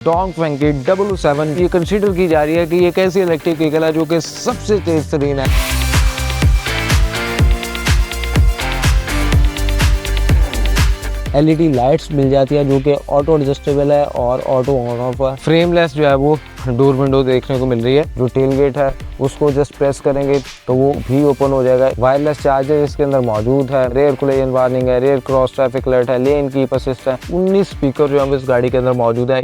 Dongfeng की 007 ये consider की जा रही है कि ये कैसी इलेक्ट्रिक व्हीकल है जो कि सबसे तेज तरीन है। LED लाइट्स मिल जाती है जो कि ऑटो एडजस्टेबल है और ऑटो ऑन ऑफ है। फ्रेमलेस जो है वो डोर विंडो देखने को मिल रही है। जो टेल गेट है उसको जस्ट प्रेस करेंगे तो वो भी ओपन हो जाएगा। वायरलेस चार्जर इसके अंदर मौजूद है। रेयर कोलिजन वार्निंग है, रेयर क्रॉस ट्रैफिक अलर्ट है, लेन कीप असिस्ट है। 19 स्पीकर जो है इस गाड़ी के अंदर मौजूद है।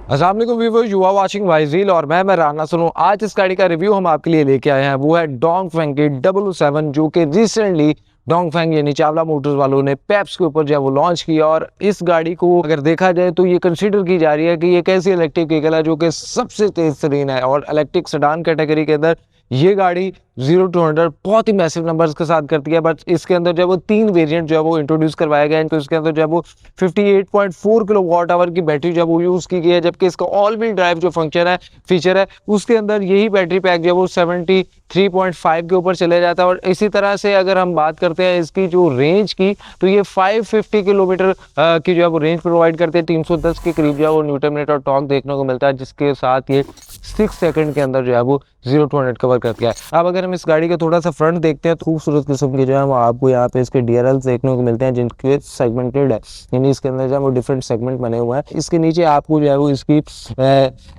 अस्सलाम वालेकुम व्यूअर्स, यू आर वाचिंग वाइजील और मैं राना सुनू। आज इस गाड़ी का रिव्यू हम आपके लिए लेके आए हैं, वो है डोंगफेंग की 007 जो कि रिसेंटली डोंगफेंग यानी चावला मोटर्स वालों ने पेप्स के ऊपर जो है वो लॉन्च किया। और इस गाड़ी को अगर देखा जाए तो ये कंसीडर की जा रही है कि ये कैसी इलेक्ट्रिक व्हीकल है जो कि सबसे तेज तरीन है। और इलेक्ट्रिक सेडान कैटेगरी के अंदर ये गाड़ी 0 to 100 बहुत ही मैसिव नंबर्स के साथ करती है। बट इसके अंदर जो है वो 3 वेरिएंट जो है वो इंट्रोड्यूस करवाया गया है। तो इसके अंदर जो है वो 58.4 किलोवाट आवर की बैटरी जो है वो यूज़ की गई है। जबकि इसका ऑल व्हील ड्राइव जो फीचर है उसके अंदर यही बैटरी पैक जो है वो 73.5 के ऊपर चले जाता है। और इसी तरह से अगर हम बात करते हैं इसकी जो रेंज की, तो ये 550 किलोमीटर की जो है वो रेंज प्रोवाइड करते हैं। 310 के करीब जो है वो न्यूटन मीटर और टॉर्क देखने को मिलता है, जिसके साथ ये 6 सेकंड के अंदर जो है वो 0 to 100 कवर करती है। अब अगर हम इस गाड़ी का थोड़ा सा फ्रंट देखते हैं तो खूबसूरत किस्म के जो है वो आपको यहाँ पे इसके DRLs देखने को मिलते हैं, जिनके सेगमेंटेड है, यानी इसके अंदर जो है वो डिफरेंट सेगमेंट बने हुए हैं। इसके नीचे आपको जो है वो इसकी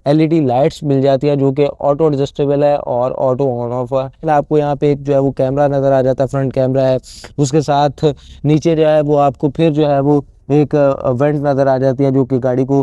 LED लाइट्स मिल जाती है जो कि ऑटो एडजस्टेबल है और ऑटो ऑन ऑफ है। आपको यहाँ पे एक जो है वो कैमरा नजर आ जाता है, फ्रंट कैमरा है। उसके साथ नीचे जो है वो आपको फिर जो है वो एक वेंट नज़र आ जाती है जो कि गाड़ी को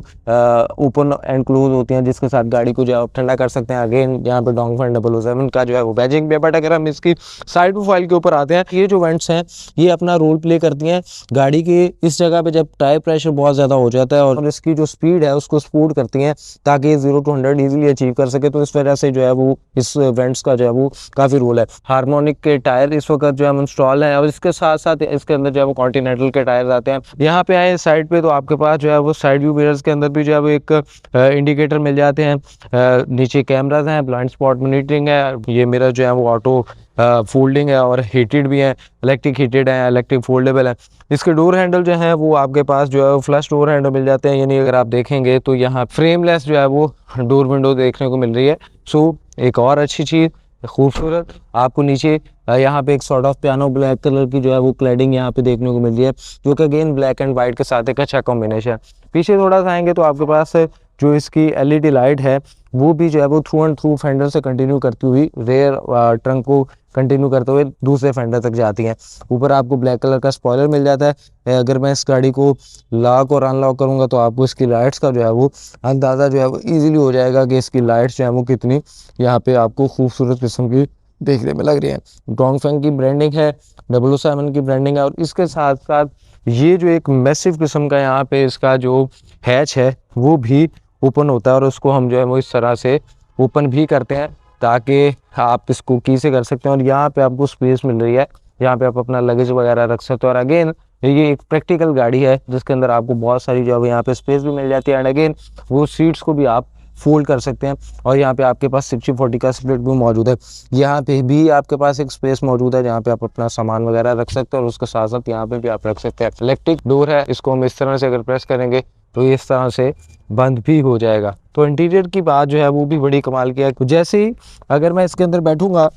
ओपन एंड क्लोज होती हैं, जिसके साथ गाड़ी को जो है ठंडा कर सकते हैं। अगेन यहाँ पे डोंगफेंग 007 का जो है वो बैजिंग भी है। बट अगर हम इसकी साइड प्रोफाइल के ऊपर आते हैं, ये जो वेंट्स हैं ये अपना रोल प्ले करती हैं गाड़ी के इस जगह पे जब टायर प्रेशर बहुत ज़्यादा हो जाता है, और इसकी जो स्पीड है उसको सपोर्ट करती हैं ताकि ये 0 to 100 ईजिली अचीव कर सके। तो इस वजह से जो है वो इस वेंट्स का जो है वो काफ़ी रोल है। हार्मोनिक के टायर इस वक्त जो है इंस्टॉल है, और इसके साथ साथ इसके अंदर जो है वो कॉन्टिनेंटल के टायर आते हैं। यहाँ पे आए साइड पे तो आपके पास जो है वो साइड व्यू मिरर्स के अंदर भी जो है वो एक इंडिकेटर मिल जाते हैं। नीचे कैमरास हैं, ब्लाइंड स्पॉट मॉनिटरिंग है। ये मिरर जो है वो ऑटो फोल्डिंग है और हीटेड भी है, इलेक्ट्रिक हीटेड है, इलेक्ट्रिक फोल्डेबल है। इसके डोर हैंडल जो है वो आपके पास जो है फ्लश डोर हैंडल मिल जाते हैं, यानी अगर आप देखेंगे तो यहाँ फ्रेमलेस जो है वो डोर विंडो देखने को मिल रही है। सो एक और अच्छी चीज़ खूबसूरत आपको नीचे यहाँ पे एक sort of piano black colour की जो है वो क्लैडिंग यहाँ पे देखने को मिल रही है, जो कि अगेन ब्लैक एंड वाइट के साथ एक अच्छा कॉम्बिनेशन। पीछे थोड़ा सा आएंगे तो आपके पास जो इसकी LED लाइट है वो भी जो है वो थ्रू एंड थ्रू फेंडर से कंटिन्यू करती हुई रेयर ट्रंक को कंटिन्यू करते हुए दूसरे फेंडर तक जाती हैं। ऊपर आपको ब्लैक कलर का स्पॉइलर मिल जाता है। अगर मैं इस गाड़ी को लॉक और अनलॉक करूंगा तो आपको इसकी लाइट्स का जो है वो अंदाज़ा जो है वो ईजिली हो जाएगा कि इसकी लाइट्स जो है वो कितनी यहाँ पे आपको खूबसूरत किस्म की देखने में लग रही है। डोंगफेंग की ब्रांडिंग है, 007 की ब्रांडिंग है। और इसके साथ साथ ये जो एक मैसिव किस्म का यहाँ पे इसका जो हैच है वो भी ओपन होता है, और उसको हम जो है वो इस तरह से ओपन भी करते हैं ताकि आप इसको की से कर सकते हैं। और यहाँ पे आपको स्पेस मिल रही है, यहाँ पे आप अपना लगेज वगैरह रख सकते हो। और अगेन ये एक प्रैक्टिकल गाड़ी है जिसके अंदर आपको बहुत सारी जो है यहाँ पे स्पेस भी मिल जाती है। एंड अगेन वो सीट्स को भी आप फोल्ड कर सकते हैं। और यहाँ पे आपके पास 60-40 का स्प्लिट भी मौजूद है। यहाँ पे भी आपके पास एक स्पेस मौजूद है जहाँ पे आप अपना सामान वगैरह रख सकते हैं, और उसके साथ साथ यहाँ पे भी आप रख सकते हैं। इलेक्ट्रिक डोर है, इसको हम इस तरह से अगर प्रेस करेंगे तो ये इस तरह से बंद भी हो जाएगा। तो इंटीरियर की बात जो है वो भी बड़ी कमाल की है। जैसे ही अगर मैं इसके अंदर बैठूंगा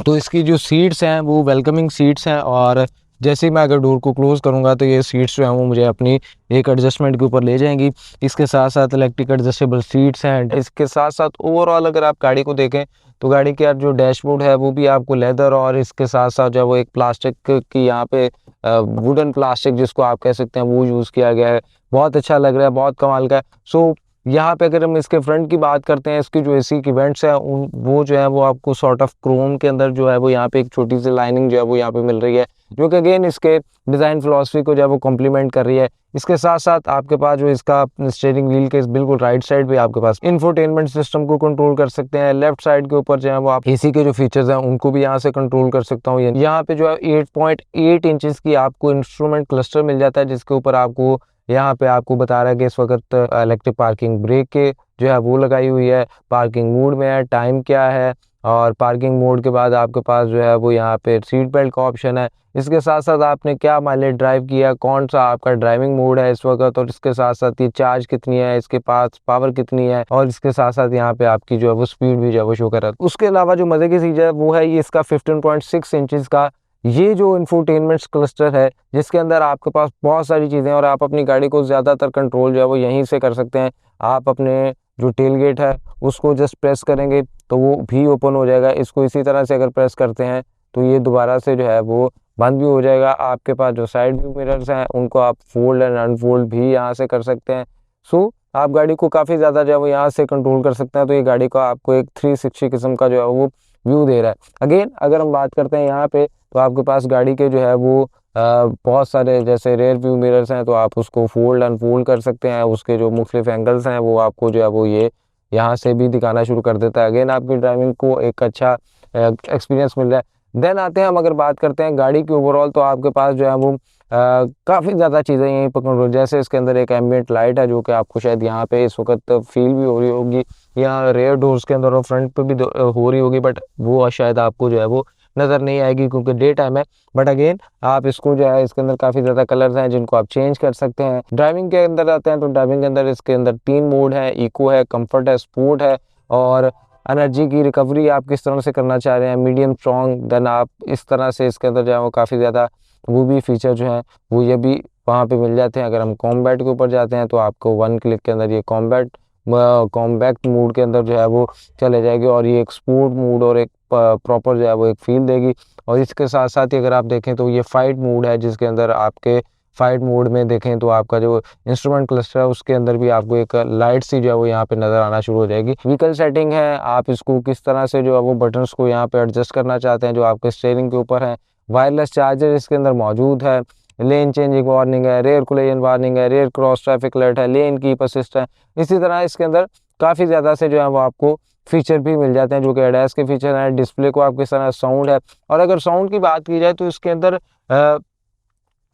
तो इसकी जो सीट्स हैं वो वेलकमिंग सीट्स हैं, और जैसे ही मैं अगर डोर को क्लोज करूंगा तो ये सीट्स जो हैं वो मुझे अपनी एक एडजस्टमेंट के ऊपर ले जाएंगी। इसके साथ साथ इलेक्ट्रिक एडजस्टेबल सीट्स हैं। इसके साथ साथ ओवरऑल अगर आप गाड़ी को देखें तो गाड़ी का जो डैशबोर्ड है वो भी आपको लेदर, और इसके साथ साथ जो है वो एक प्लास्टिक की यहाँ पे वुडन प्लास्टिक जिसको आप कह सकते हैं वो यूज़ किया गया है। बहुत अच्छा लग रहा है, बहुत कमाल का है। सो यहाँ पे अगर हम इसके फ्रंट की बात करते हैं, इसकी जो AC की वेंट्स है वो जो है वो आपको सॉर्ट ऑफ क्रोम के अंदर जो है वो यहाँ पे एक छोटी सी लाइनिंग जो है वो यहाँ पे मिल रही है, जो कि अगेन इसके डिज़ाइन फिलॉसफी को जो है वो कॉम्प्लीमेंट कर रही है। इसके साथ साथ आपके पास जो इसका स्टीयरिंग व्हील के बिल्कुल राइट साइड पे आपके पास इंफोटेनमेंट सिस्टम को कंट्रोल कर सकते हैं। लेफ्ट साइड के ऊपर जो है वो आप AC के जो फीचर्स हैं उनको भी यहाँ से कंट्रोल कर सकता हूँ। यहाँ पे जो है 8.8 इंचेस की आपको इंस्ट्रूमेंट क्लस्टर मिल जाता है, जिसके ऊपर आपको यहाँ पे आपको बता रहा है कि इस वक्त इलेक्ट्रिक पार्किंग ब्रेक के जो है वो लगाई हुई है, पार्किंग मोड में है, टाइम क्या है, और पार्किंग मोड के बाद आपके पास जो है वो यहाँ पे सीट बेल्ट का ऑप्शन है। इसके साथ साथ आपने क्या माइलेज ड्राइव किया, कौन सा आपका ड्राइविंग मोड है इस वक्त, और इसके साथ साथ ये चार्ज कितनी है, इसके पास पावर कितनी है, और इसके साथ साथ यहाँ पे आपकी जो है वो स्पीड भी जो है वो शो कर रहा है। उसके अलावा जो मजे की चीज़ है वो है ये इसका 15.6 इंचेस का ये जो इंफोटेनमेंट क्लस्टर है, जिसके अंदर आपके पास बहुत सारी चीज़ें और आप अपनी गाड़ी को ज़्यादातर कंट्रोल जो है वो यहीं से कर सकते हैं। आप अपने जो टेल गेट है उसको जस्ट प्रेस करेंगे तो वो भी ओपन हो जाएगा। इसको इसी तरह से अगर प्रेस करते हैं तो ये दोबारा से जो है वो बंद भी हो जाएगा। आपके पास जो साइड व्यू मिरर्स हैं उनको आप फोल्ड एंड अनफोल्ड भी यहाँ से कर सकते हैं। सो आप गाड़ी को काफ़ी ज़्यादा जो है वो यहाँ से कंट्रोल कर सकते हैं। तो ये गाड़ी को आपको एक 360 किस्म का जो है वो व्यू दे रहा है। अगेन अगर हम बात करते हैं यहाँ पे तो आपके पास गाड़ी के जो है वो बहुत सारे जैसे रेयर व्यू मिरर्स हैं, तो आप उसको फोल्ड अनफोल्ड कर सकते हैं। उसके जो मुख्तलिफ एंगल्स हैं वो आपको जो है वो ये यहाँ से भी दिखाना शुरू कर देता है। अगेन आपकी ड्राइविंग को एक अच्छा एक्सपीरियंस मिल रहा है। देन आते हैं हम अगर बात करते हैं गाड़ी की ओवरऑल, तो आपके पास जो है वो काफ़ी ज़्यादा चीज़ें यहीं पर कंट्रोल, जैसे इसके अंदर एक एम्बिएंट लाइट है जो कि आपको शायद यहाँ पे इस वक्त फील भी हो रही होगी, या रेयर डोर्स के अंदर और फ्रंट पे भी हो रही होगी, बट वो शायद आपको जो है वो नज़र नहीं आएगी क्योंकि डे टाइम है। बट अगेन आप इसको जो है इसके अंदर काफ़ी ज़्यादा कलर्स हैं जिनको आप चेंज कर सकते हैं। ड्राइविंग के अंदर आते हैं तो ड्राइविंग के अंदर इसके अंदर 3 मोड है, इको है, कंफर्ट है, स्पोर्ट है, और एनर्जी की रिकवरी आप किस तरह से करना चाह रहे हैं, मीडियम स्ट्रॉन्ग। देन आप इस तरह से इसके अंदर जो है वो काफ़ी ज़्यादा वो भी फीचर जो हैं वो ये भी वहाँ पे मिल जाते हैं। अगर हम कॉम्बैट के ऊपर जाते हैं तो आपको 1 क्लिक के अंदर ये कॉम्बैक्ट मोड के अंदर जो है वो चले जाएगी, और ये एक स्पोर्ट मोड और एक प्रॉपर जो है वो एक फील देगी। और इसके साथ साथ ही अगर आप देखें तो ये फाइट मोड है, जिसके अंदर आपके फाइट मोड में देखें तो आपका जो इंस्ट्रूमेंट क्लस्टर है उसके अंदर भी आपको एक लाइट सी जो है वो यहाँ पे नज़र आना शुरू हो जाएगी। व्हीकल सेटिंग है, आप इसको किस तरह से जो है वो बटन्स को यहाँ पे एडजस्ट करना चाहते हैं जो आपके स्टीयरिंग के ऊपर है। वायरलेस चार्जर इसके अंदर मौजूद है, लेन चेंजिंग वार्निंग है, रेयर कोलिजन वार्निंग है, रेयर क्रॉस ट्रैफिक अलर्ट है, लेन कीप असिस्ट है। इसी तरह इसके अंदर काफ़ी ज़्यादा से जो है वो आपको फीचर भी मिल जाते हैं जो कि एडएस के फीचर हैं। डिस्प्ले को आप किस तरह साउंड है, और अगर साउंड की बात की जाए तो इसके अंदर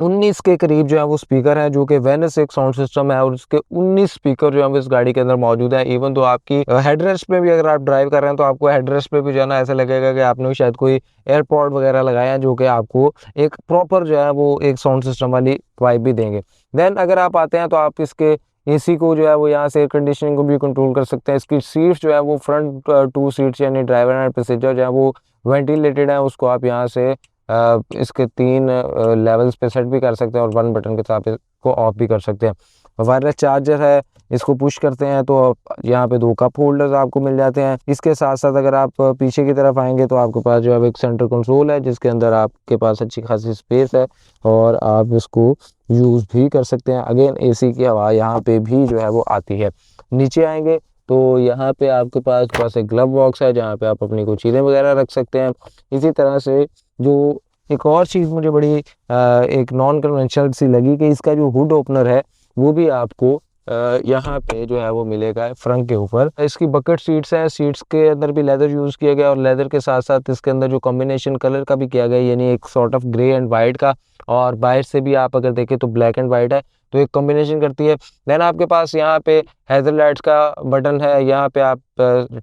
19 के करीब जो है वो स्पीकर है, जो कि वेनस एक साउंड सिस्टम है, और उसके 19 स्पीकर जो है वो इस गाड़ी के अंदर मौजूद है। इवन तो आपकी हेडरेस्ट पे भी अगर आप ड्राइव कर रहे हैं तो आपको हेडरेस्ट पे भी जो है ना ऐसा लगेगा कि आपने शायद कोई एयरपॉड वगैरह लगाया है, जो कि आपको एक प्रॉपर जो है वो एक साउंड सिस्टम वाली वाइब भी देंगे। देन अगर आप आते हैं तो आप इसके एसी को जो है वो यहाँ से एयर कंडीशनिंग को भी कंट्रोल कर सकते हैं। इसकी सीट्स जो है वो फ्रंट 2 सीट्स यानी ड्राइवर एंड पैसेंजर जो है वो वेंटिलेटेड है, उसको आप यहाँ से इसके 3 लेवल्स पे सेट भी कर सकते हैं, और 1 बटन के साथ इसको ऑफ भी कर सकते हैं। वायरलेस चार्जर है, इसको पुश करते हैं तो यहाँ पे 2 कप होल्डर्स आपको मिल जाते हैं। इसके साथ साथ अगर आप पीछे की तरफ आएंगे तो आपके पास जो है एक सेंटर कंसोल है, जिसके अंदर आपके पास अच्छी खासी स्पेस है और आप इसको यूज़ भी कर सकते हैं। अगेन एसी की हवा यहाँ पे भी जो है वो आती है। नीचे आएंगे तो यहाँ पे आपके पास एक ग्लव बॉक्स है जहाँ पे आप अपनी कोई चीज़ें वगैरह रख सकते हैं। इसी तरह से जो एक और चीज़ मुझे बड़ी एक नॉन कन्वेंशनल सी लगी कि इसका जो हुड ओपनर है वो भी आपको यहाँ पे जो है वो मिलेगा फ्रंट के ऊपर। इसकी बकेट सीट्स हैं, सीट्स के अंदर भी लेदर यूज़ किया गया, और लेदर के साथ साथ इसके अंदर जो कॉम्बिनेशन कलर का भी किया गया, यानी एक sort of grey and white का, और बाहर से भी आप अगर देखें तो ब्लैक एंड वाइट है, तो एक कॉम्बिनेशन करती है। देन आपके पास यहाँ पे हेडर लाइट्स का बटन है, यहाँ पे आप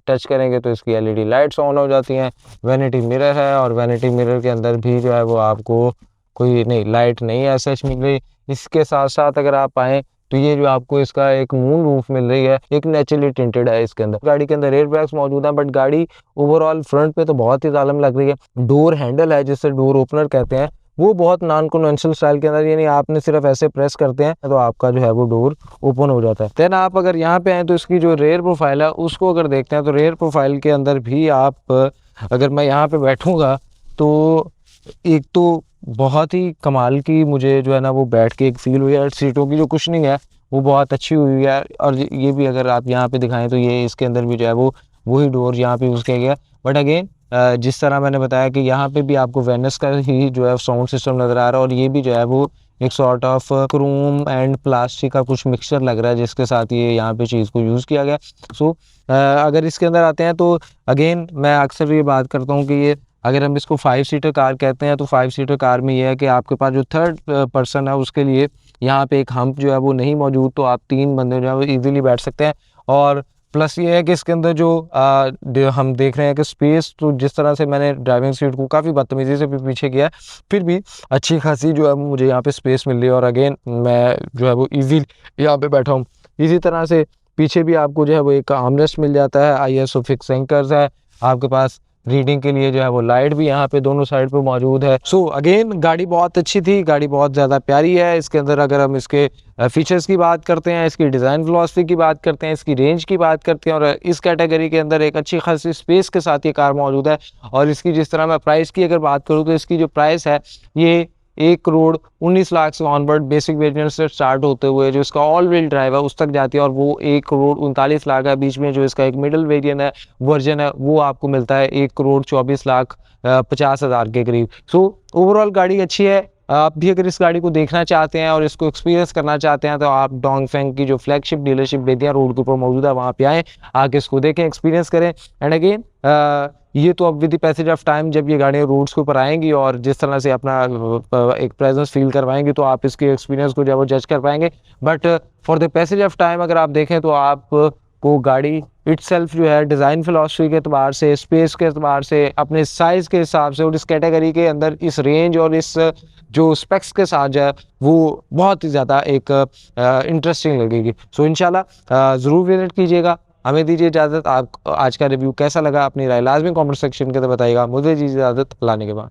टच करेंगे तो इसकी एलईडी लाइट्स ऑन हो जाती हैं। वैनिटी मिरर है, और वैनिटी मिरर के अंदर भी जो है वो आपको कोई नहीं लाइट नहीं है सच मिल रही। इसके साथ साथ अगर आप आएँ तो ये जो आपको इसका एक मून रूफ मिल रही है, एक नेचुरली टिंटेड है। इसके अंदर गाड़ी के अंदर एयर बैग्स मौजूद हैं, बट गाड़ी ओवरऑल फ्रंट पे तो बहुत ही जालिम लग रही है। डोर हैंडल है जिससे डोर ओपनर कहते हैं, वो बहुत नॉन कन्वेंशनल स्टाइल के अंदर, यानी आपने सिर्फ ऐसे प्रेस करते हैं तो आपका जो है वो डोर ओपन हो जाता है। देन आप अगर यहाँ पे आए तो इसकी जो रेयर प्रोफाइल है उसको अगर देखते हैं तो रेयर प्रोफाइल के अंदर भी आप अगर मैं यहाँ पे बैठूंगा तो एक तो बहुत ही कमाल की मुझे जो है ना वो बैठ के एक फील हुई है। सीटों की जो कुशनिंग है वो बहुत अच्छी हुई है, और ये भी अगर आप यहाँ पे दिखाएं तो ये इसके अंदर भी जो है वो वही डोर यहाँ पे यूज़ किया गया। बट अगेन जिस तरह मैंने बताया कि यहाँ पे भी आपको वेनस का ही जो है साउंड सिस्टम नज़र आ रहा है, और ये भी जो है वो एक sort of Chrome and plastic का कुछ मिक्सचर लग रहा है जिसके साथ ये यहाँ पे चीज़ को यूज़ किया गया। सो अगर इसके अंदर आते हैं तो अगेन मैं अक्सर ये बात करता हूँ कि ये अगर हम इसको 5 सीटर कार कहते हैं तो 5 सीटर कार में ये है कि आपके पास जो थर्ड पर्सन है उसके लिए यहाँ पे एक हम्प जो है वो नहीं मौजूद, तो आप 3 बंदे जो है वो ईजिली बैठ सकते हैं। और प्लस ये है कि इसके अंदर जो हम देख रहे हैं कि स्पेस, तो जिस तरह से मैंने ड्राइविंग सीट को काफ़ी बदतमीज़ी से भी पीछे किया है, फिर भी अच्छी खासी जो है वो मुझे यहाँ पे स्पेस मिल रही है। और अगेन मैं जो है वो ईज़ी यहाँ पे बैठा हूँ। इसी तरह से पीछे भी आपको जो है वो एक आर्मरेस्ट मिल जाता है, ISO फिक्स एंकर्स है आपके पास, रीडिंग के लिए जो है वो लाइट भी यहाँ पे दोनों साइड पे मौजूद है। सो अगेन गाड़ी बहुत अच्छी थी, गाड़ी बहुत ज़्यादा प्यारी है। इसके अंदर अगर हम इसके फीचर्स की बात करते हैं, इसकी डिज़ाइन फिलॉसफी की बात करते हैं, इसकी रेंज की बात करते हैं, और इस कैटेगरी के अंदर एक अच्छी खासी स्पेस के साथ ये कार मौजूद है। और इसकी जिस तरह मैं प्राइस की अगर बात करूँ तो इसकी जो प्राइस है ये 1,19,00,000 से ऑनवर्ड बेसिक वेरिएंट से स्टार्ट होते हुए जो इसका ऑल व्हील ड्राइव है उस तक जाती है, और वो 1,39,00,000 है। बीच में जो इसका एक मिडिल वेरिएंट है, वर्जन है, वो आपको मिलता है 1,24,50,000 के करीब। सो ओवरऑल गाड़ी अच्छी है। आप भी अगर इस गाड़ी को देखना चाहते हैं और इसको एक्सपीरियंस करना चाहते हैं तो आप डोंगफेंग की जो फ्लैगशिप डीलरशिप बेतिया रोड के ऊपर मौजूद है वहाँ पे आएँ, आके इसको देखें, एक्सपीरियंस करें। एंड अगेन ये तो अब with the passage of time जब ये गाड़ियाँ रोड्स के ऊपर आएंगी और जिस तरह से अपना एक प्रेजेंस फील करवाएंगी तो आप इसके एक्सपीरियंस को जब वो जज कर पाएंगे। But for the passage of time अगर आप देखें तो आप को गाड़ी इटसेल्फ जो है डिज़ाइन फिलॉसफी के एतबार से, स्पेस के एतबार से, अपने साइज़ के हिसाब से और इस कैटेगरी के अंदर इस रेंज और इस जो स्पेक्स के साथ जो है वो बहुत ही ज़्यादा एक इंटरेस्टिंग लगेगी। सो इंशाल्लाह ज़रूर विजिट कीजिएगा। हमें दीजिए इजाज़त। आप आज का रिव्यू कैसा लगा अपनी राय लाजमी कमेंट सेक्शन के अंदर बताइएगा। मुझे दीजिए इजाज़त, लाने के बाद।